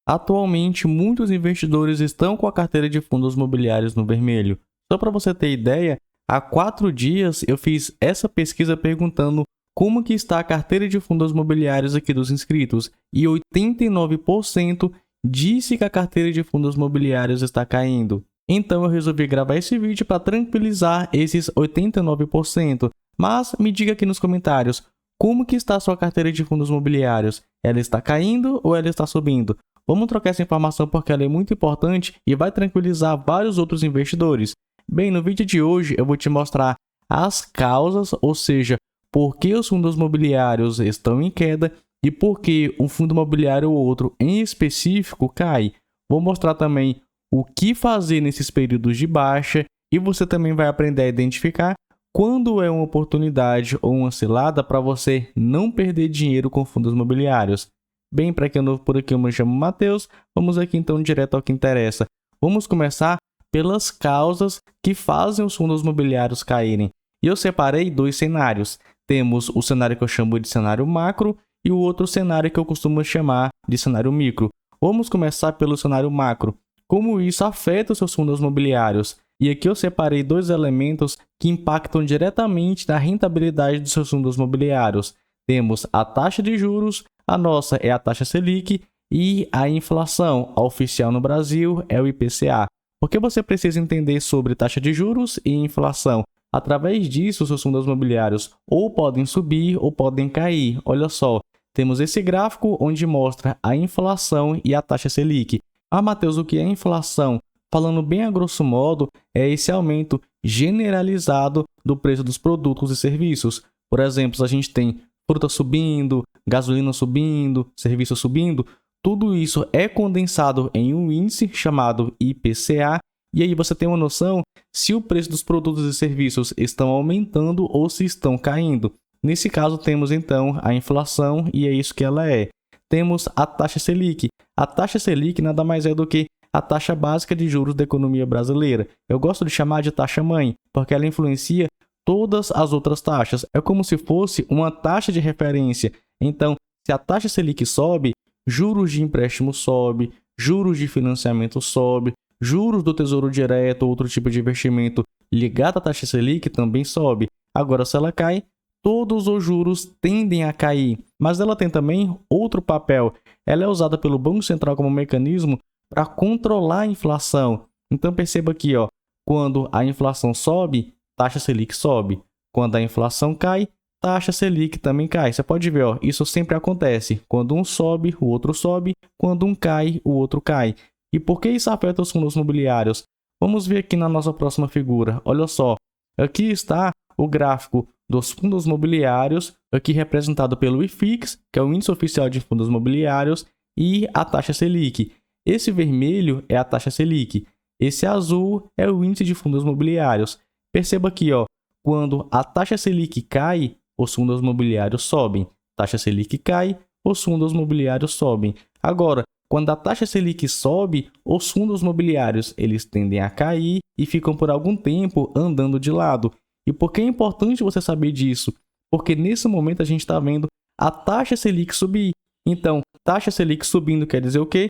Atualmente, muitos investidores estão com a carteira de fundos imobiliários no vermelho. Só para você ter ideia, há 4 dias eu fiz essa pesquisa perguntando como que está a carteira de fundos imobiliários aqui dos inscritos e 89% disse que a carteira de fundos imobiliários está caindo. Então eu resolvi gravar esse vídeo para tranquilizar esses 89%. Mas me diga aqui nos comentários, como que está a sua carteira de fundos imobiliários? Ela está caindo ou ela está subindo? Vamos trocar essa informação porque ela é muito importante e vai tranquilizar vários outros investidores. Bem, no vídeo de hoje eu vou te mostrar as causas, ou seja, por que os fundos imobiliários estão em queda e por que um fundo imobiliário ou outro em específico cai. Vou mostrar também o que fazer nesses períodos de baixa e você também vai aprender a identificar quando é uma oportunidade ou uma cilada para você não perder dinheiro com fundos imobiliários. Bem, para quem é novo por aqui, eu me chamo Matheus. Vamos aqui então direto ao que interessa. Vamos começar pelas causas que fazem os fundos imobiliários caírem. E eu separei 2 cenários. Temos o cenário que eu chamo de cenário macro e o outro cenário que eu costumo chamar de cenário micro. Vamos começar pelo cenário macro. Como isso afeta os seus fundos imobiliários? E aqui eu separei 2 elementos que impactam diretamente na rentabilidade dos seus fundos imobiliários. Temos a taxa de juros, a nossa é a taxa Selic, e a inflação, a oficial no Brasil, é o IPCA. Porque você precisa entender sobre taxa de juros e inflação. Através disso, os seus fundos imobiliários ou podem subir ou podem cair. Olha só, temos esse gráfico onde mostra a inflação e a taxa Selic. Ah, Matheus, o que é inflação? Falando bem a grosso modo, é esse aumento generalizado do preço dos produtos e serviços. Por exemplo, a gente tem fruta subindo, gasolina subindo, serviço subindo. Tudo isso é condensado em um índice chamado IPCA. E aí você tem uma noção se o preço dos produtos e serviços estão aumentando ou se estão caindo. Nesse caso, temos então a inflação e é isso que ela é. Temos a taxa Selic. A taxa Selic nada mais é do que a taxa básica de juros da economia brasileira. Eu gosto de chamar de taxa-mãe, porque ela influencia todas as outras taxas. É como se fosse uma taxa de referência. Então, se a taxa Selic sobe, juros de empréstimo sobe, juros de financiamento sobe, juros do Tesouro Direto ou outro tipo de investimento ligado à taxa Selic também sobe. Agora, se ela cai, todos os juros tendem a cair. Mas ela tem também outro papel. Ela é usada pelo Banco Central como mecanismo para controlar a inflação. Então perceba aqui, ó, quando a inflação sobe, taxa Selic sobe. Quando a inflação cai, taxa Selic também cai. Você pode ver, ó, isso sempre acontece. Quando um sobe, o outro sobe. Quando um cai, o outro cai. E por que isso afeta os fundos imobiliários? Vamos ver aqui na nossa próxima figura. Olha só, aqui está o gráfico dos fundos imobiliários, aqui representado pelo IFIX, que é o Índice Oficial de Fundos Imobiliários, e a taxa Selic. Esse vermelho é a taxa Selic. Esse azul é o índice de fundos imobiliários. Perceba aqui, ó, quando a taxa Selic cai, os fundos imobiliários sobem. Taxa Selic cai, os fundos imobiliários sobem. Agora, quando a taxa Selic sobe, os fundos imobiliários eles tendem a cair e ficam por algum tempo andando de lado. E por que é importante você saber disso? Porque nesse momento a gente está vendo a taxa Selic subir. Então, taxa Selic subindo quer dizer o quê?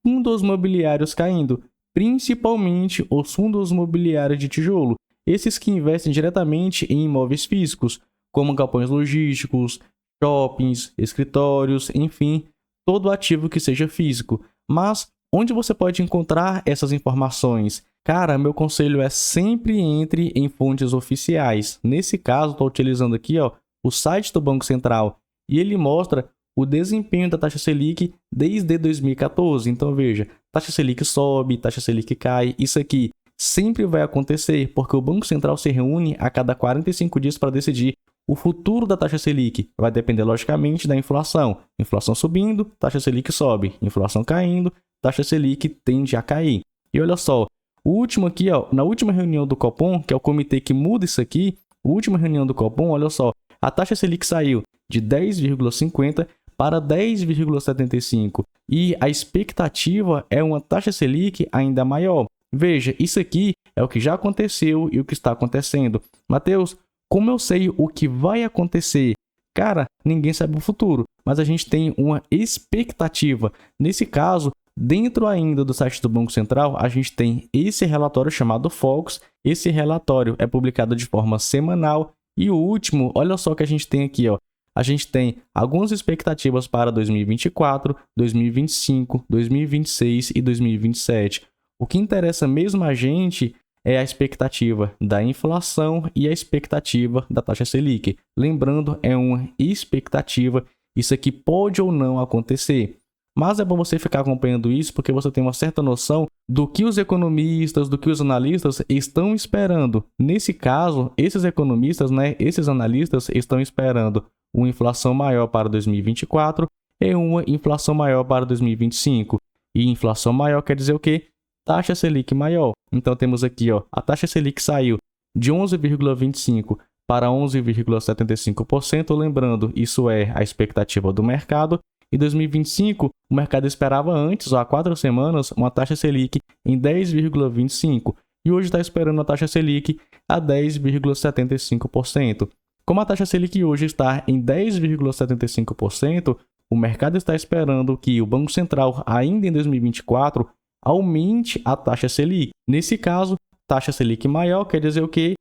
Fundos imobiliários caindo, principalmente os fundos imobiliários de tijolo, esses que investem diretamente em imóveis físicos, como galpões logísticos, shoppings, escritórios, enfim, todo ativo que seja físico. Mas onde você pode encontrar essas informações? Cara, meu conselho é sempre entre em fontes oficiais. Nesse caso, estou utilizando aqui, ó, o site do Banco Central e ele mostra o desempenho da taxa Selic desde 2014. Então, veja, taxa Selic sobe, taxa Selic cai. Isso aqui sempre vai acontecer, porque o Banco Central se reúne a cada 45 dias para decidir o futuro da taxa Selic. Vai depender, logicamente, da inflação. Inflação subindo, taxa Selic sobe. Inflação caindo, taxa Selic tende a cair. E olha só, o último aqui, ó, na última reunião do Copom, que é o comitê que muda isso aqui, a última reunião do Copom, olha só, a taxa Selic saiu de 10,50 para 10,75 e a expectativa é uma taxa Selic ainda maior. Veja, isso aqui é o que já aconteceu e o que está acontecendo. Matheus, como eu sei o que vai acontecer? Cara, ninguém sabe o futuro, mas a gente tem uma expectativa. Nesse caso, Dentro ainda do site do Banco Central, a gente tem esse relatório chamado Focus. Esse relatório é publicado de forma semanal. E o último, olha só o que a gente tem aqui, ó. A gente tem algumas expectativas para 2024, 2025, 2026 e 2027. O que interessa mesmo a gente é a expectativa da inflação e a expectativa da taxa Selic. Lembrando, é uma expectativa, isso aqui pode ou não acontecer. Mas é bom você ficar acompanhando isso porque você tem uma certa noção do que os economistas, do que os analistas estão esperando. Nesse caso, esses economistas, esses analistas estão esperando uma inflação maior para 2024 e uma inflação maior para 2025. E inflação maior quer dizer o quê? Taxa Selic maior. Então temos aqui, ó, a taxa Selic saiu de 11,25% para 11,75%. Lembrando, isso é a expectativa do mercado. Em 2025, o mercado esperava antes, há 4 semanas, uma taxa Selic em 10,25%. E hoje está esperando a taxa Selic a 10,75%. Como a taxa Selic hoje está em 10,75%, o mercado está esperando que o Banco Central, ainda em 2024, aumente a taxa Selic. Nesse caso, taxa Selic maior quer dizer o quê?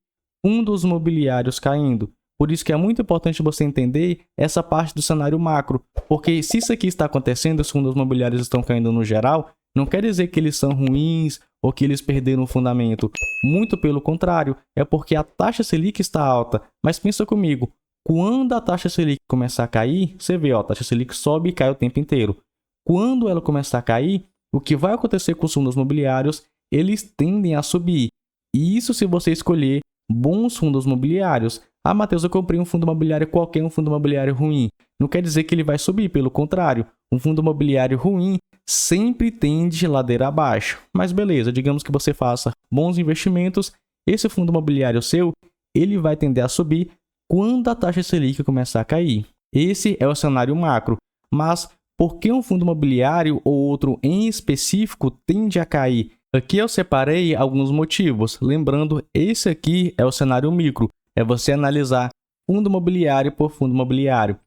Fundos imobiliários caindo. Por isso que é muito importante você entender essa parte do cenário macro, porque se isso aqui está acontecendo, os fundos imobiliários estão caindo no geral, não quer dizer que eles são ruins ou que eles perderam o fundamento. Muito pelo contrário, é porque a taxa Selic está alta. Mas pensa comigo, quando a taxa Selic começar a cair, você vê, ó, a taxa Selic sobe e cai o tempo inteiro. Quando ela começar a cair, o que vai acontecer com os fundos imobiliários? Eles tendem a subir. E isso se você escolher bons fundos imobiliários. Ah, Matheus, eu comprei um fundo imobiliário qualquer, um fundo imobiliário ruim. Não quer dizer que ele vai subir, pelo contrário. Um fundo imobiliário ruim sempre tende ladeira abaixo. Mas beleza, digamos que você faça bons investimentos, esse fundo imobiliário seu, ele vai tender a subir quando a taxa Selic começar a cair. Esse é o cenário macro. Mas por que um fundo imobiliário ou outro em específico tende a cair? Aqui eu separei alguns motivos. Lembrando, esse aqui é o cenário micro. É você analisar fundo imobiliário por fundo imobiliário.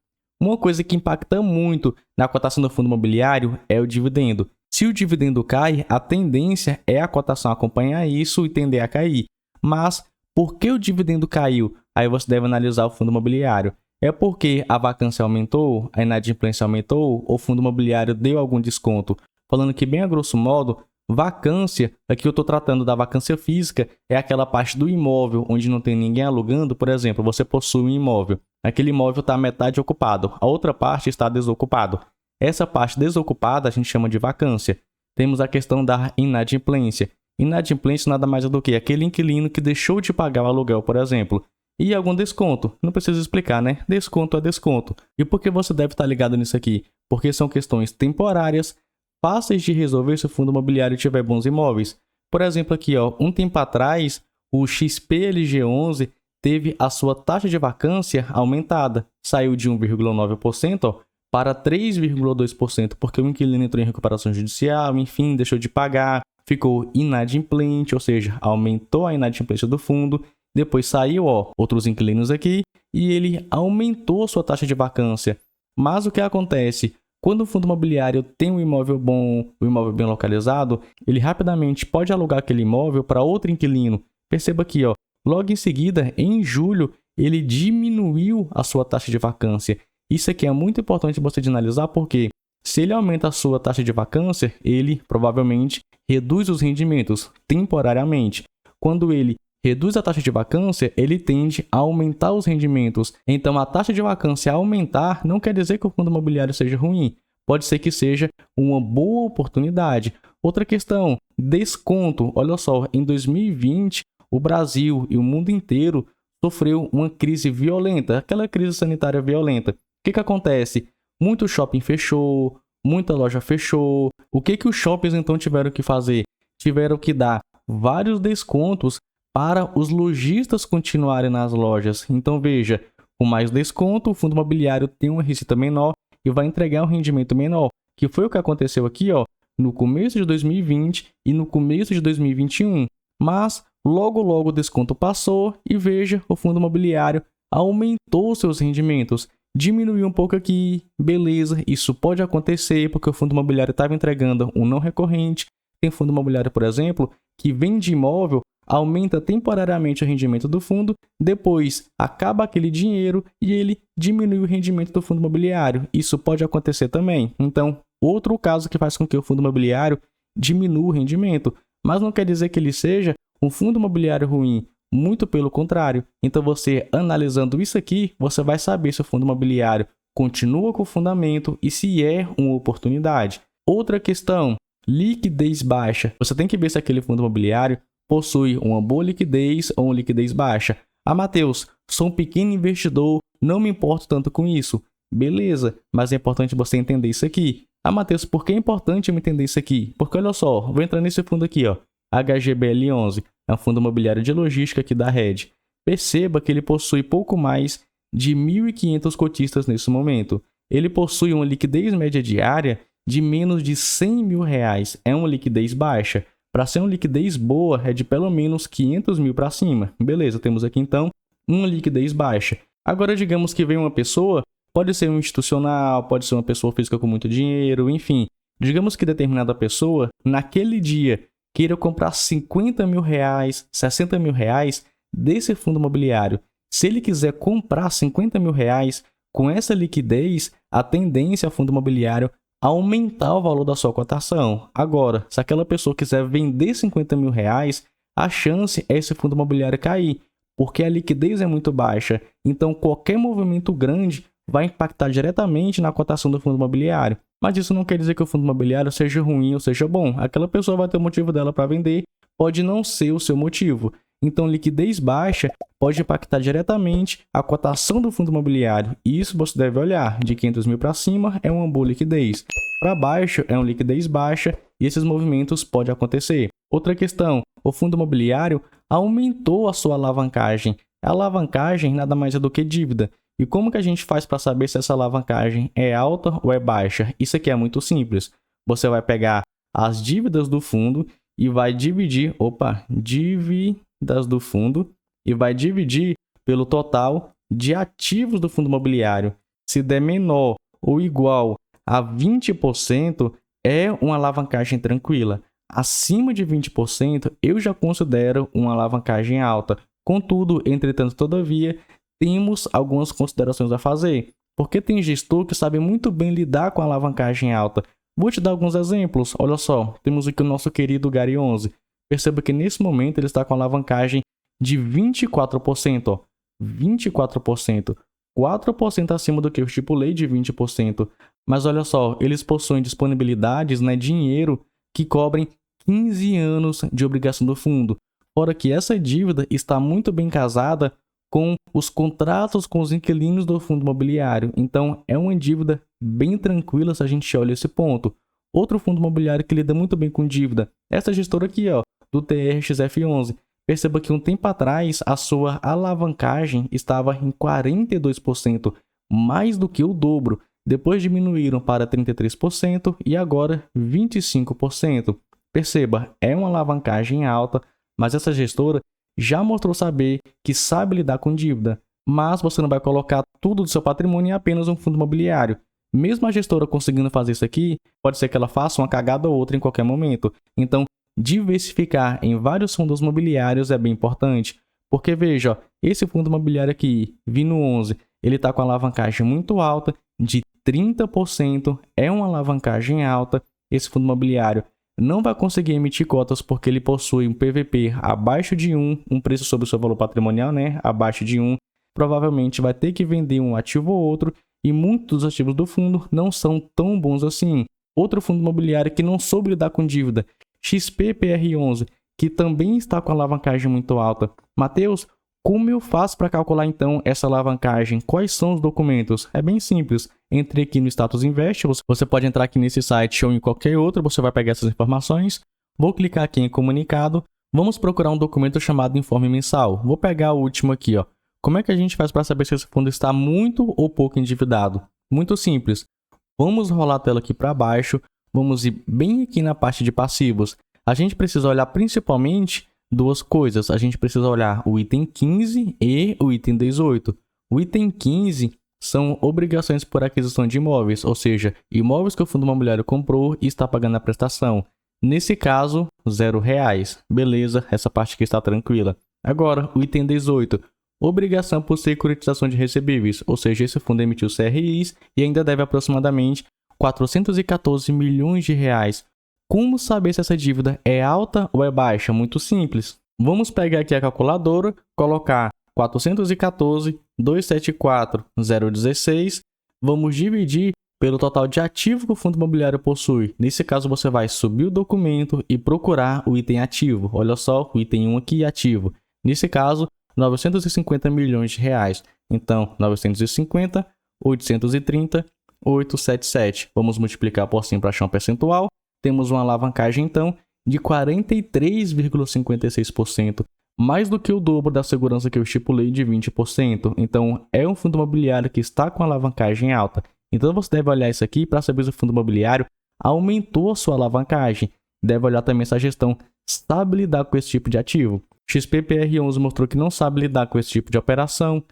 Uma coisa que impacta muito na cotação do fundo imobiliário é o dividendo. Se o dividendo cai, a tendência é a cotação acompanhar isso e tender a cair. Mas por que o dividendo caiu? Aí você deve analisar o fundo imobiliário. É porque a vacância aumentou, a inadimplência aumentou, ou o fundo imobiliário deu algum desconto? Falando que bem a grosso modo, vacância, aqui eu estou tratando da vacância física, é aquela parte do imóvel onde não tem ninguém alugando. Por exemplo, você possui um imóvel, aquele imóvel está metade ocupado, a outra parte está desocupado. Essa parte desocupada a gente chama de vacância. Temos a questão da inadimplência. Inadimplência nada mais é do que aquele inquilino que deixou de pagar o aluguel, por exemplo. E algum desconto. Não precisa explicar, né? Desconto é desconto. E por que você deve estar ligado nisso aqui? Porque são questões temporárias, fáceis de resolver se o fundo imobiliário tiver bons imóveis. Por exemplo, aqui, ó, um tempo atrás, o XPLG11 teve a sua taxa de vacância aumentada. Saiu de 1,9% para 3,2%, porque o inquilino entrou em recuperação judicial, enfim, deixou de pagar, ficou inadimplente, ou seja, aumentou a inadimplência do fundo. Depois saiu, ó, outros inquilinos aqui e ele aumentou sua taxa de vacância. Mas o que acontece? Quando o fundo imobiliário tem um imóvel bom, um imóvel bem localizado, ele rapidamente pode alugar aquele imóvel para outro inquilino. Perceba aqui, ó, logo em seguida, em julho, ele diminuiu a sua taxa de vacância. Isso aqui é muito importante você de analisar porque se ele aumenta a sua taxa de vacância, ele provavelmente reduz os rendimentos temporariamente. Quando ele reduz a taxa de vacância, ele tende a aumentar os rendimentos. Então, a taxa de vacância aumentar não quer dizer que o fundo imobiliário seja ruim. Pode ser que seja uma boa oportunidade. Outra questão, desconto. Olha só, em 2020, o Brasil e o mundo inteiro sofreu uma crise violenta, aquela crise sanitária violenta. O que acontece? Muito shopping fechou, muita loja fechou. O que os shoppings então tiveram que fazer? Tiveram que dar vários descontos para os lojistas continuarem nas lojas. Então veja, com mais desconto, o fundo imobiliário tem uma receita menor e vai entregar um rendimento menor, que foi o que aconteceu aqui, ó, no começo de 2020 e no começo de 2021. Mas logo o desconto passou e veja, o fundo imobiliário aumentou seus rendimentos. diminuiu um pouco aqui, beleza, isso pode acontecer porque o fundo imobiliário estava entregando um não recorrente. Tem fundo imobiliário, por exemplo, que vende imóvel, aumenta temporariamente o rendimento do fundo, depois acaba aquele dinheiro e ele diminui o rendimento do fundo imobiliário. Isso pode acontecer também. Então, outro caso que faz com que o fundo imobiliário diminua o rendimento, mas não quer dizer que ele seja um fundo imobiliário ruim, muito pelo contrário. Então, você analisando isso aqui, você vai saber se o fundo imobiliário continua com fundamento e se é uma oportunidade. Outra questão, liquidez baixa. Você tem que ver se aquele fundo imobiliário possui uma boa liquidez ou uma liquidez baixa. Ah, Matheus, sou um pequeno investidor, não me importo tanto com isso. Beleza, mas é importante você entender isso aqui. Ah, Matheus, por que é importante eu entender isso aqui? Porque olha só, vou entrar nesse fundo aqui, ó, HGBL11, é um fundo imobiliário de logística aqui da Rede. Perceba que ele possui pouco mais de 1.500 cotistas nesse momento. Ele possui uma liquidez média diária de menos de R$100 mil. É uma liquidez baixa. Para ser uma liquidez boa, é de pelo menos 500 mil para cima. Beleza, temos aqui então uma liquidez baixa. Agora, digamos que vem uma pessoa, pode ser um institucional, pode ser uma pessoa física com muito dinheiro, enfim. Digamos que determinada pessoa, naquele dia, queira comprar R$50 mil, R$60 mil desse fundo imobiliário. Se ele quiser comprar R$50 mil com essa liquidez, a tendência ao fundo imobiliário aumentar o valor da sua cotação. Agora, se aquela pessoa quiser vender R$50 mil, a chance é esse fundo imobiliário cair, porque a liquidez é muito baixa. Então, qualquer movimento grande vai impactar diretamente na cotação do fundo imobiliário. Mas isso não quer dizer que o fundo imobiliário seja ruim ou seja bom. Aquela pessoa vai ter o motivo dela para vender, pode não ser o seu motivo. Então, liquidez baixa pode impactar diretamente a cotação do fundo imobiliário. E isso você deve olhar. De 500 mil para cima é uma boa liquidez. Para baixo é uma liquidez baixa e esses movimentos podem acontecer. Outra questão, o fundo imobiliário aumentou a sua alavancagem. A alavancagem nada mais é do que dívida. E como que a gente faz para saber se essa alavancagem é alta ou é baixa? Isso aqui é muito simples. Você vai pegar as dívidas do fundo e vai dividir, dívidas do fundo, e vai dividir pelo total de ativos do fundo imobiliário. Se der menor ou igual a 20%, é uma alavancagem tranquila. Acima de 20%, eu já considero uma alavancagem alta. Contudo, entretanto, todavia, temos algumas considerações a fazer, porque tem gestor que sabe muito bem lidar com a alavancagem alta. Vou te dar alguns exemplos. Olha só, temos aqui o nosso querido Gary 11. Perceba que nesse momento ele está com a alavancagem de 24%. Ó. 24%. 4% acima do que eu estipulei de 20%. Mas olha só, eles possuem disponibilidades, dinheiro, que cobrem 15 anos de obrigação do fundo. Fora que essa dívida está muito bem casada com os contratos com os inquilinos do fundo imobiliário. Então, é uma dívida bem tranquila se a gente olha esse ponto. Outro fundo imobiliário que lida muito bem com dívida, essa gestora aqui, ó, do TRXF11. Perceba que um tempo atrás, a sua alavancagem estava em 42%, mais do que o dobro. Depois diminuíram para 33% e agora 25%. Perceba, é uma alavancagem alta, mas essa gestora já mostrou saber que sabe lidar com dívida. Mas você não vai colocar tudo do seu patrimônio em apenas um fundo imobiliário. Mesmo a gestora conseguindo fazer isso aqui, pode ser que ela faça uma cagada ou outra em qualquer momento. Então, diversificar em vários fundos imobiliários é bem importante. Porque veja, ó, esse fundo imobiliário aqui, Vino 11, ele está com a alavancagem muito alta, de 30%, é uma alavancagem alta. Esse fundo imobiliário não vai conseguir emitir cotas porque ele possui um PVP abaixo de 1, um preço sobre o seu valor patrimonial, abaixo de 1. Provavelmente vai ter que vender um ativo ou outro e muitos dos ativos do fundo não são tão bons assim. Outro fundo imobiliário que não soube lidar com dívida, XPPR11, que também está com a alavancagem muito alta. Matheus, como eu faço para calcular então essa alavancagem? Quais são os documentos? É bem simples. Entre aqui no Status Invest, você pode entrar aqui nesse site ou em qualquer outro, você vai pegar essas informações. Vou clicar aqui em comunicado. Vamos procurar um documento chamado informe mensal. Vou pegar o último aqui, ó. Como é que a gente faz para saber se esse fundo está muito ou pouco endividado? Muito simples. Vamos rolar a tela aqui para baixo. Vamos ir bem aqui na parte de passivos. A gente precisa olhar principalmente duas coisas. A gente precisa olhar o item 15 e o item 18. O item 15 são obrigações por aquisição de imóveis, ou seja, imóveis que o fundo imobiliário comprou e está pagando a prestação. Nesse caso, R$0. Beleza, essa parte aqui está tranquila. Agora, o item 18. Obrigação por securitização de recebíveis, ou seja, esse fundo emitiu CRIs e ainda deve aproximadamente R$414 milhões. Como saber se essa dívida é alta ou é baixa? Muito simples. Vamos pegar aqui a calculadora, colocar 414.274.016, vamos dividir pelo total de ativo que o fundo imobiliário possui. Nesse caso, você vai subir o documento e procurar o item ativo. Olha só, o item 1 aqui, ativo. Nesse caso, R$950 milhões. Então, 950, 830, 877. Vamos multiplicar por 100 para achar um percentual. Temos uma alavancagem, então, de 43,56%, mais do que o dobro da segurança que eu estipulei de 20%. Então, é um fundo imobiliário que está com alavancagem alta. Então, você deve olhar isso aqui para saber se o fundo imobiliário aumentou a sua alavancagem. Deve olhar também se a gestão sabe lidar com esse tipo de ativo. XPPR11 mostrou que não sabe lidar com esse tipo de operação.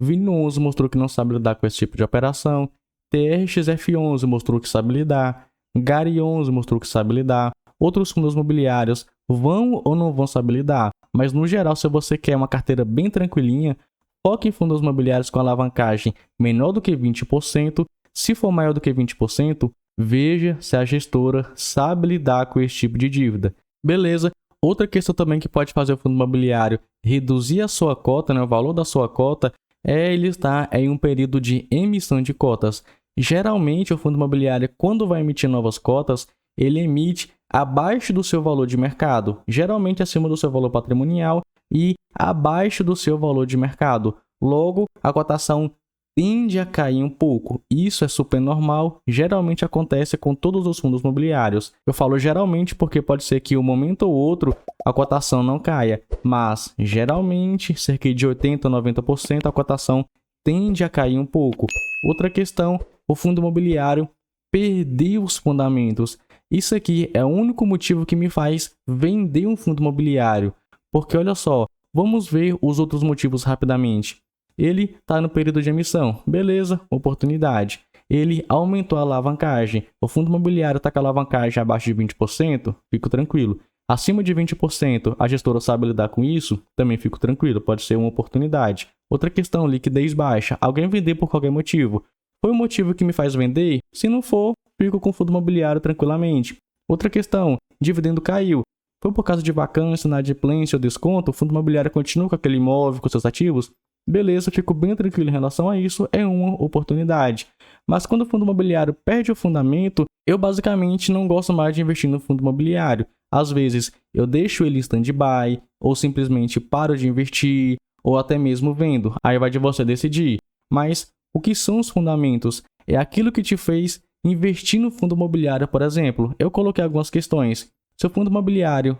Vino11 mostrou que não sabe lidar com esse tipo de operação. TRXF11 mostrou que sabe lidar. GARI11 mostrou que sabe lidar. Outros fundos imobiliários vão ou não vão saber lidar. Mas, no geral, se você quer uma carteira bem tranquilinha, foque em fundos imobiliários com alavancagem menor do que 20%. Se for maior do que 20%, veja se a gestora sabe lidar com esse tipo de dívida. Beleza? Outra questão também que pode fazer o fundo imobiliário reduzir a sua cota, o valor da sua cota, é ele estar em um período de emissão de cotas. Geralmente, o fundo imobiliário, quando vai emitir novas cotas, ele emite abaixo do seu valor de mercado, geralmente acima do seu valor patrimonial e abaixo do seu valor de mercado. Logo, a cotação tende a cair um pouco. Isso é super normal, geralmente acontece com todos os fundos imobiliários. Eu falo geralmente porque pode ser que um momento ou outro a cotação não caia, mas geralmente, cerca de 80% a 90%, a cotação tende a cair um pouco. Outra questão, o fundo imobiliário perdeu os fundamentos. Isso aqui é o único motivo que me faz vender um fundo imobiliário. Porque olha só, vamos ver os outros motivos rapidamente. Ele está no período de emissão. Beleza, oportunidade. Ele aumentou a alavancagem. O fundo imobiliário está com a alavancagem abaixo de 20%, fico tranquilo. Acima de 20%, a gestora sabe lidar com isso, também fico tranquilo, pode ser uma oportunidade. Outra questão, liquidez baixa. Alguém vender por qualquer motivo. Foi o motivo que me faz vender? Se não for, fico com o fundo imobiliário tranquilamente. Outra questão, dividendo caiu. Foi por causa de vacância, inadimplência ou desconto, o fundo imobiliário continua com aquele imóvel, com seus ativos? Beleza, fico bem tranquilo em relação a isso, é uma oportunidade. Mas quando o fundo imobiliário perde o fundamento, eu basicamente não gosto mais de investir no fundo imobiliário. Às vezes eu deixo ele em stand-by, ou simplesmente paro de investir, ou até mesmo vendo. Aí vai de você decidir. Mas o que são os fundamentos? É aquilo que te fez investir no fundo imobiliário, por exemplo. Eu coloquei algumas questões. Se o fundo imobiliário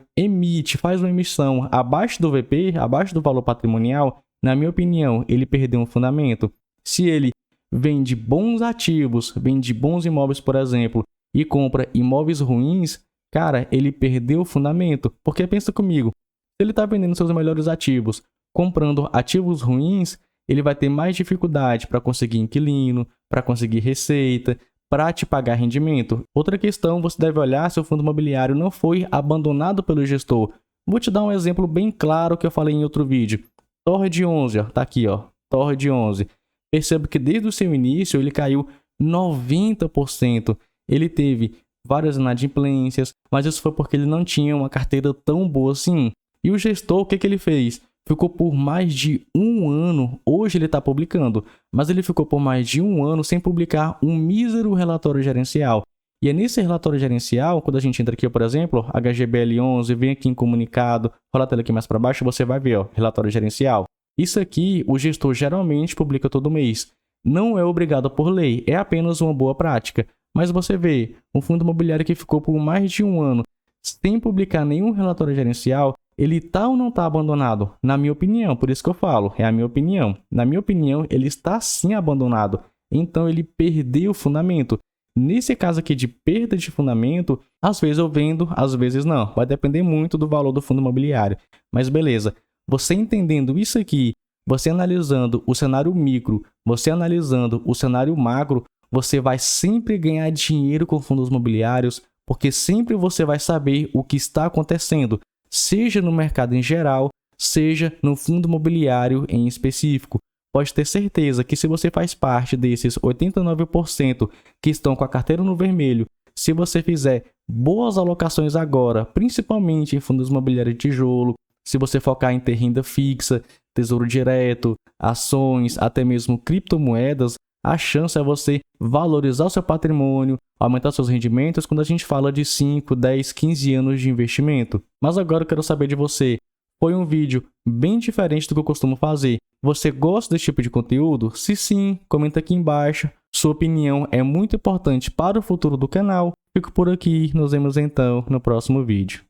faz uma emissão abaixo do VP, abaixo do valor patrimonial, na minha opinião, ele perdeu um fundamento. Se ele vende bons ativos, vende bons imóveis, por exemplo, e compra imóveis ruins, cara, ele perdeu o fundamento. Porque pensa comigo, se ele está vendendo seus melhores ativos, comprando ativos ruins, ele vai ter mais dificuldade para conseguir inquilino, para conseguir receita, para te pagar rendimento. Outra questão, você deve olhar se o fundo imobiliário não foi abandonado pelo gestor. Vou te dar um exemplo bem claro que eu falei em outro vídeo. Torre 11, ó, tá aqui, ó, Torre 11. Perceba que desde o seu início ele caiu 90%. Ele teve várias inadimplências, mas isso foi porque ele não tinha uma carteira tão boa assim. E o gestor, o que ele fez? Ficou por mais de um ano, hoje ele está publicando, mas ele ficou por mais de um ano sem publicar um mísero relatório gerencial. E é nesse relatório gerencial, quando a gente entra aqui, por exemplo, HGBL11, vem aqui em comunicado, rola a tela aqui mais para baixo, você vai ver, ó, relatório gerencial. Isso aqui o gestor geralmente publica todo mês. Não é obrigado por lei, é apenas uma boa prática. Mas você vê, um fundo imobiliário que ficou por mais de um ano sem publicar nenhum relatório gerencial, ele está ou não está abandonado? Na minha opinião, por isso que eu falo, é a minha opinião. Na minha opinião, ele está sim abandonado. Então, ele perdeu o fundamento. Nesse caso aqui de perda de fundamento, às vezes eu vendo, às vezes não. Vai depender muito do valor do fundo imobiliário. Mas beleza, você entendendo isso aqui, você analisando o cenário micro, você analisando o cenário macro, você vai sempre ganhar dinheiro com fundos imobiliários, porque sempre você vai saber o que está acontecendo, seja no mercado em geral, seja no fundo imobiliário em específico. Pode ter certeza que se você faz parte desses 89% que estão com a carteira no vermelho, se você fizer boas alocações agora, principalmente em fundos imobiliários de tijolo, se você focar em ter renda fixa, tesouro direto, ações, até mesmo criptomoedas, a chance é você valorizar o seu patrimônio, aumentar seus rendimentos quando a gente fala de 5, 10, 15 anos de investimento. Mas agora eu quero saber de você. Foi um vídeo bem diferente do que eu costumo fazer. Você gosta desse tipo de conteúdo? Se sim, comenta aqui embaixo. Sua opinião é muito importante para o futuro do canal. Fico por aqui, nos vemos então no próximo vídeo.